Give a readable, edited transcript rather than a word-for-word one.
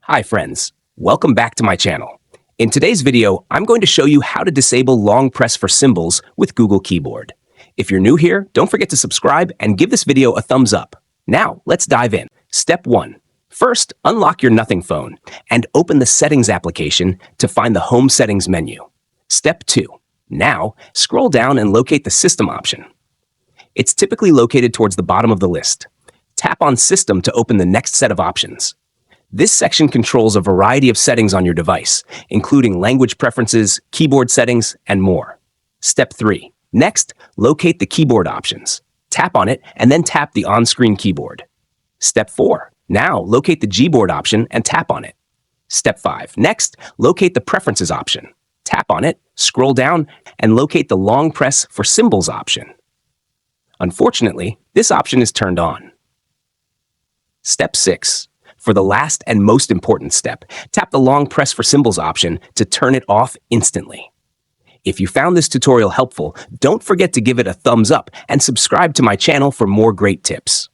Hi friends, welcome back to my channel. In today's video, I'm going to show you how to disable long press for symbols with Google Keyboard. If you're new here, don't forget to subscribe and give this video a thumbs up. Now, let's dive in. Step 1. First, unlock your Nothing phone and open the Settings application to find the Home Settings menu. Step 2. Now, scroll down and locate the System option. It's typically located towards the bottom of the list. Tap on System to open the next set of options. This section controls a variety of settings on your device, including language preferences, keyboard settings, and more. Step 3. Next, locate the keyboard options. Tap on it and then tap the on-screen keyboard. Step 4. Now, locate the Gboard option and tap on it. Step 5. Next, locate the Preferences option. Tap on it, scroll down, and locate the Long Press for Symbols option. Unfortunately, this option is turned on. Step 6. For the last and most important step, tap the Long Press for Symbols option to turn it off instantly. If you found this tutorial helpful, don't forget to give it a thumbs up and subscribe to my channel for more great tips.